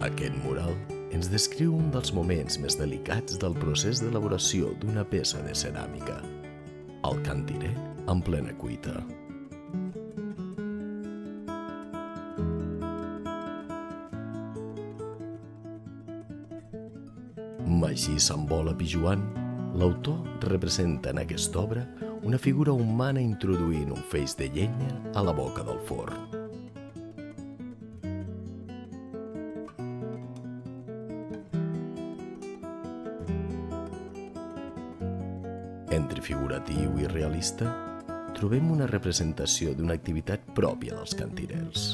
Aquest mural ens descriu un dels moments més delicats del procés d'elaboració d'una peça de ceràmica, el cantirer en plena cuita. Magí Sambola Pijuan, l'autor representa en aquesta obra una figura humana introduint un feix de llenya a la boca del forn. Entre figuratiu i realista, trobem una representació d'una activitat pròpia dels cantirers.